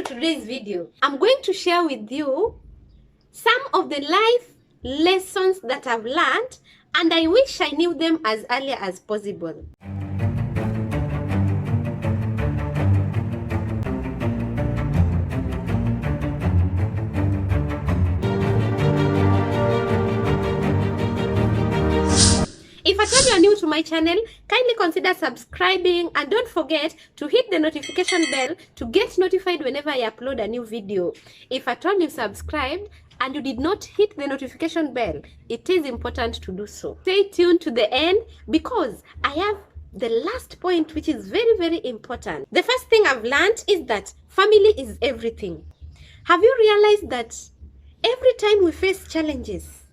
today's video, I'm going to share with you some of the life lessons that I've learned, and I wish I knew them as early as possible. If at all you are new to my channel, kindly consider subscribing and don't forget to hit the notification bell to get notified whenever I upload a new video. If at all you subscribed and you did not hit the notification bell, it is important to do so. Stay tuned to the end because I have the last point, which is very, very important. The first thing I've learned is that family is everything. Have you realized that every time we face challenges,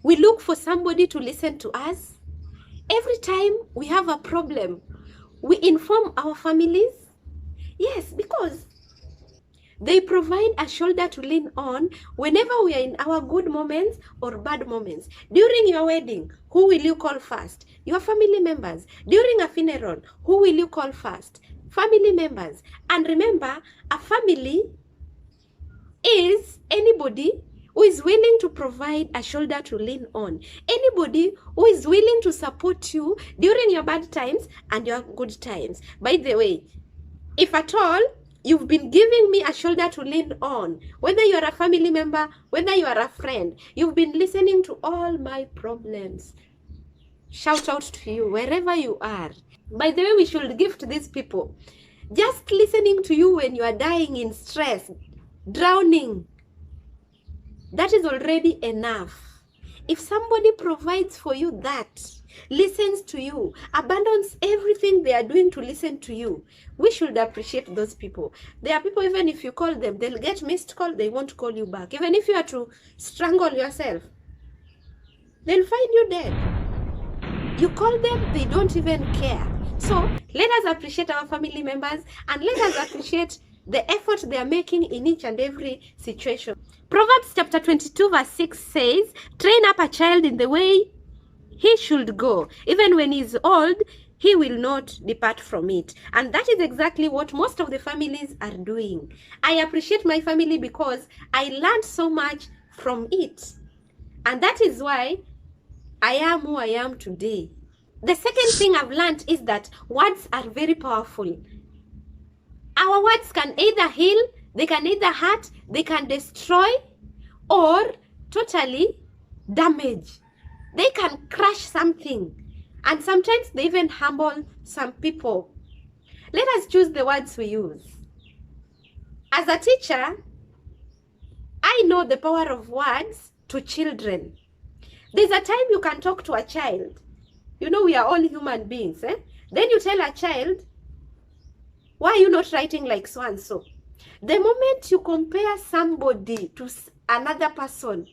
we look for somebody to listen to us? Every time we have a problem, we inform our families. Yes, because they provide a shoulder to lean on whenever we are in our good moments or bad moments. During your wedding, who will you call first? Your family members. During a funeral, who will you call first? Family members. And remember, a family is anybody who is willing to provide a shoulder to lean on. Anybody who is willing to support you during your bad times and your good times. By the way, if at all you've been giving me a shoulder to lean on, whether you are a family member, whether you are a friend, you've been listening to all my problems. Shout out to you wherever you are. By the way, we should gift these people. Just listening to you when you are dying in stress, drowning, that is already enough. If somebody provides for you that, listens to you, abandons everything they are doing to listen to you, we should appreciate those people. There are people, even if you call them, they'll get missed call, they won't call you back. Even if you are to strangle yourself, they'll find you dead. You call them, they don't even care. So let us appreciate our family members and let us appreciate the effort they are making in each and every situation. Proverbs chapter 22 verse 6 says, train up a child in the way he should go. Even when he's old, he will not depart from it. And that is exactly what most of the families are doing. I appreciate my family because I learned so much from it. And that is why I am who I am today. The second thing I've learned is that words are very powerful. Our words can either heal, they can either hurt, they can destroy, or totally damage. They can crush something, and sometimes they even humble some people. Let us choose the words we use. As a teacher, I know the power of words to children. There's a time you can talk to a child. You know, we are all human beings. Then you tell a child, why are you not writing like so and so? The moment you compare somebody to another person,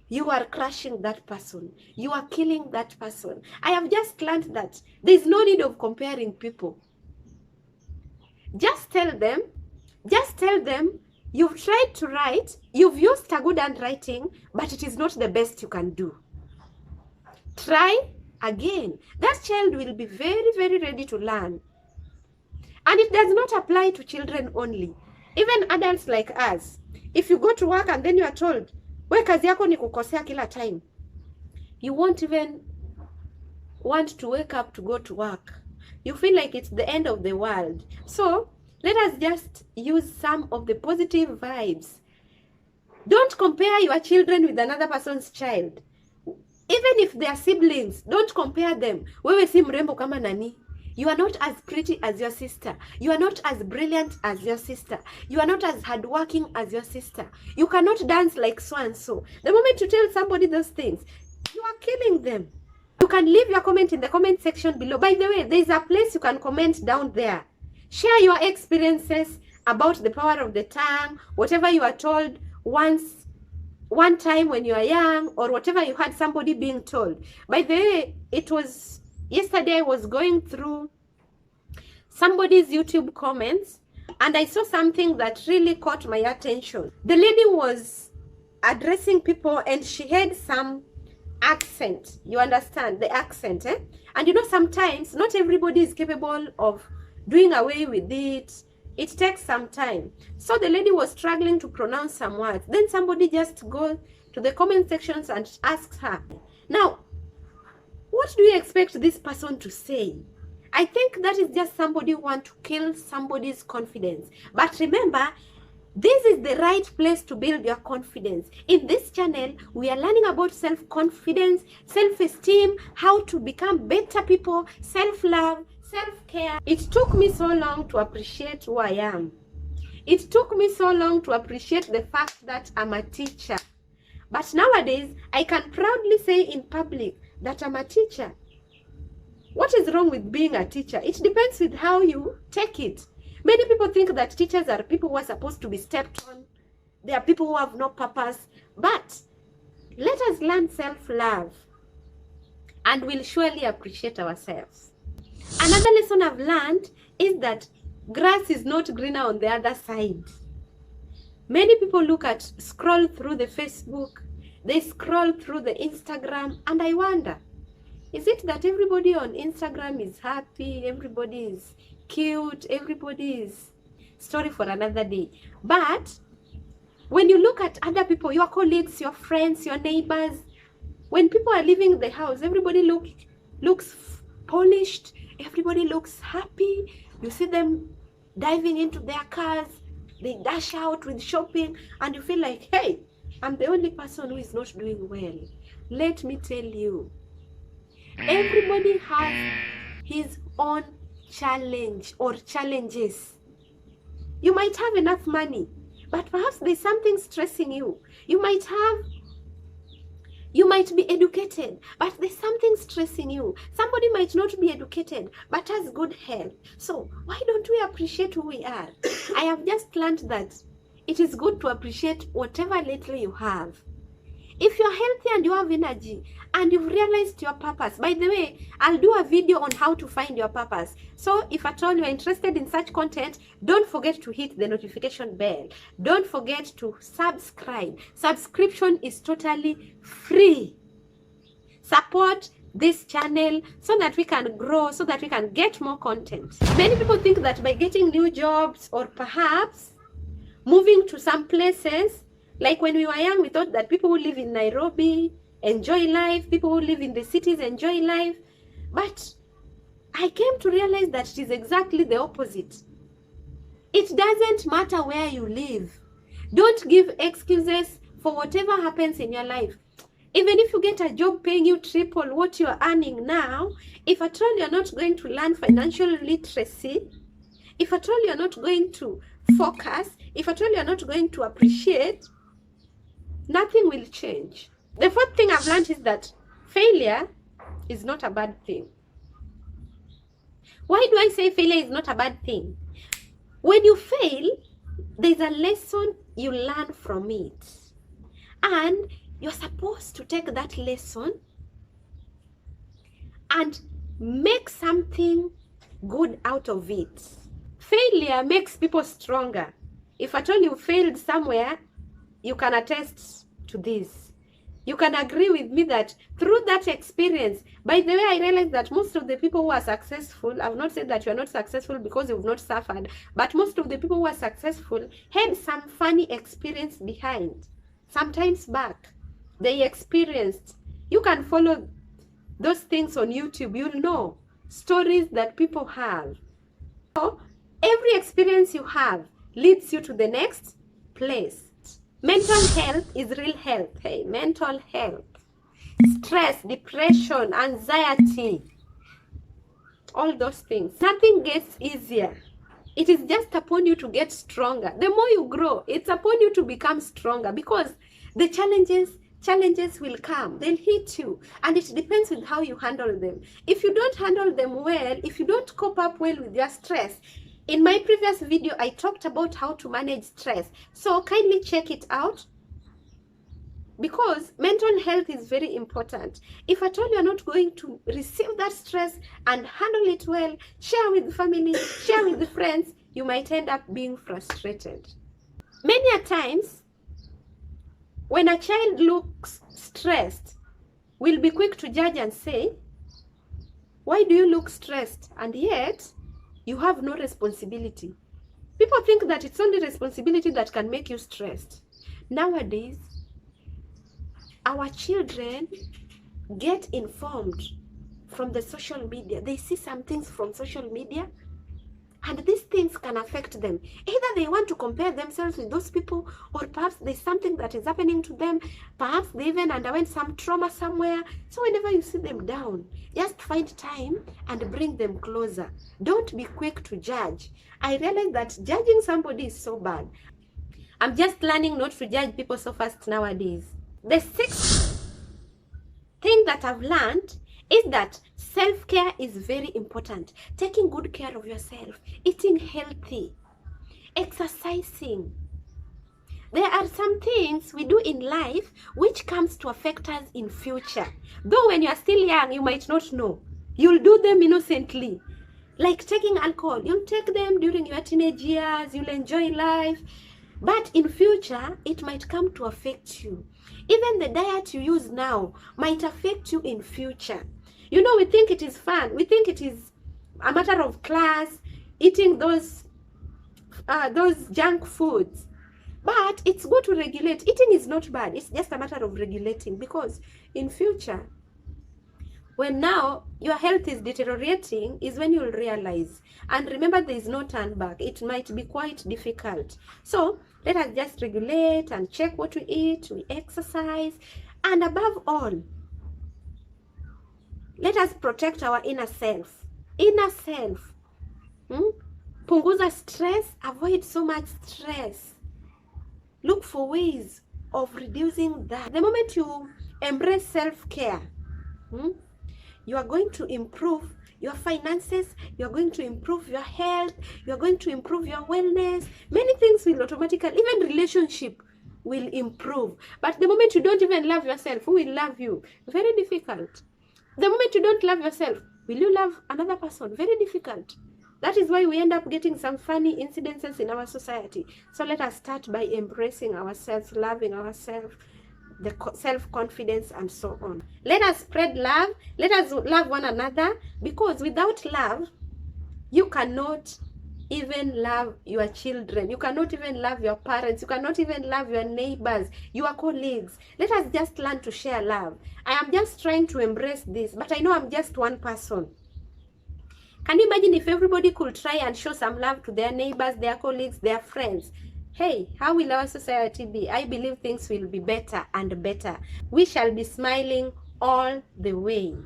you are crushing that person. You are killing that person. I have just learned that there is no need of comparing people. Just tell them, you've tried to write, you've used a good handwriting, but it is not the best you can do. Try again. That child will be very, very ready to learn. And it does not apply to children only. Even adults like us. If you go to work and then you are told, we kazi yako ni kukosea kila time, you won't even want to wake up to go to work. You feel like it's the end of the world. So let us just use some of the positive vibes. Don't compare your children with another person's child. Even if they are siblings, don't compare them. Wewe si mrembo kama nani. You are not as pretty as your sister. You are not as brilliant as your sister. You are not as hardworking as your sister. You cannot dance like so and so. The moment you tell somebody those things, you are killing them. You can leave your comment in the comment section below. By the way, there is a place you can comment down there. Share your experiences about the power of the tongue, whatever you are told one time when you are young, or whatever you had somebody being told. By the way, yesterday I was going through somebody's YouTube comments and I saw something that really caught my attention. The lady was addressing people and she had some accent. You understand the accent, And you know, sometimes not everybody is capable of doing away with it, It takes some time. So the lady was struggling to pronounce some words. Then somebody just goes to the comment sections and asks her, now, what do you expect this person to say? I think that is just somebody who wants to kill somebody's confidence. But remember, this is the right place to build your confidence. In this channel, we are learning about self-confidence, self-esteem, how to become better people, self-love, self-care. It took me so long to appreciate who I am. It took me so long to appreciate the fact that I'm a teacher. But nowadays, I can proudly say in public that I'm a teacher. What is wrong with being a teacher? It depends with how you take it. Many people think that teachers are people who are supposed to be stepped on. They are people who have no purpose. But let us learn self-love, and we'll surely appreciate ourselves. Another lesson I've learned is that grass is not greener on the other side. Many people scroll through the Facebook, they scroll through the Instagram, and I wonder, is it that everybody on Instagram is happy, everybody is cute, everybody is... Story for another day. But when you look at other people, your colleagues, your friends, your neighbors, when people are leaving the house, everybody looks polished, everybody looks happy. You see them diving into their cars, they dash out with shopping, and you feel like, hey, I'm the only person who is not doing well. Let me tell you, everybody has his own challenge or challenges. You might have enough money, but perhaps there's something stressing you. You might be educated, but there's something stressing you. Somebody might not be educated, but has good health. So why don't we appreciate who we are? I have just learned that it is good to appreciate whatever little you have. If you're healthy and you have energy and you've realized your purpose, by the way, I'll do a video on how to find your purpose. So if at all you're interested in such content, don't forget to hit the notification bell. Don't forget to subscribe. Subscription is totally free. Support this channel so that we can grow, so that we can get more content. Many people think that by getting new jobs or perhaps moving to some places, like when we were young, we thought that people who live in Nairobi enjoy life, people who live in the cities enjoy life. But I came to realize that it is exactly the opposite. It doesn't matter where you live. Don't give excuses for whatever happens in your life. Even if you get a job paying you triple what you're earning now, if at all you're not going to learn financial literacy, if at all you're not going to focus, if at all you're not going to appreciate, nothing will change. The fourth thing I've learned is that failure is not a bad thing. Why do I say failure is not a bad thing? When you fail, there's a lesson you learn from it. And you're supposed to take that lesson and make something good out of it. Failure makes people stronger. If at all you failed somewhere, you can attest to this. You can agree with me that through that experience, by the way, I realized that most of the people who are successful, I've not said that you are not successful because you've not suffered, but most of the people who are successful had some funny experience behind. Sometimes back, they experienced. You can follow those things on YouTube. You'll know stories that people have. So every experience you have leads you to the next place. Mental health is real health. Hey, mental health. Stress, depression, anxiety, all those things. Nothing gets easier. It is just upon you to get stronger. The more you grow, it's upon you to become stronger, because the challenges will come. They'll hit you, and it depends with how you handle them. If you don't handle them well, if you don't cope up well with your stress, in my previous video, I talked about how to manage stress. So kindly check it out, because mental health is very important. If at all you're not going to receive that stress and handle it well, share with the family, share with the friends, you might end up being frustrated. Many a times, when a child looks stressed, we'll be quick to judge and say, why do you look stressed? And yet, you have no responsibility. People think that it's only responsibility that can make you stressed. Nowadays, our children get informed from the social media. They see some things from social media, and these things can affect them. Either they want to compare themselves with those people, or perhaps there's something that is happening to them. Perhaps they even underwent some trauma somewhere. So whenever you see them down, just find time and bring them closer. Don't be quick to judge. I realize that judging somebody is so bad. I'm just learning not to judge people so fast nowadays. The sixth thing that I've learned is that self-care is very important. Taking good care of yourself, eating healthy, exercising. There are some things we do in life which comes to affect us in future. Though when you are still young, you might not know. You'll do them innocently. Like taking alcohol, you'll take them during your teenage years, you'll enjoy life. But in future, it might come to affect you. Even the diet you use now might affect you in future. You know, we think it is fun. We think it is a matter of class, eating those junk foods. But it's good to regulate. Eating is not bad. It's just a matter of regulating, because in future, when now your health is deteriorating, is when you'll realize. And remember, there is no turn back. It might be quite difficult. So let us just regulate and check what we eat, we exercise, and above all, let us protect our inner self. Inner self. Punguza stress. Avoid so much stress. Look for ways of reducing that. The moment you embrace self-care, you are going to improve your finances, you are going to improve your health, you are going to improve your wellness. Many things will automatically, even relationship will improve. But the moment you don't even love yourself, who will love you? Very difficult. The moment you don't love yourself, will you love another person? Very difficult. That is why we end up getting some funny incidences in our society. So let us start by embracing ourselves, loving ourselves, the self-confidence, and so on. Let us spread love. Let us love one another, because without love, you cannot even love your children. You cannot even love your parents. You cannot even love your neighbors, your colleagues. Let us just learn to share love. I am just trying to embrace this, but I know I'm just one person. Can you imagine if everybody could try and show some love to their neighbors, their colleagues, their friends? Hey, how will our society be? I believe things will be better and better. We shall be smiling all the way.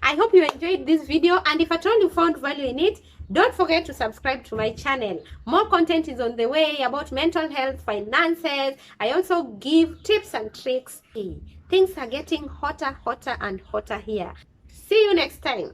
I hope you enjoyed this video, and if at all you found value in it, don't forget to subscribe to my channel. More content is on the way about mental health, finances. I also give tips and tricks. Things are getting hotter and hotter here. See you next time.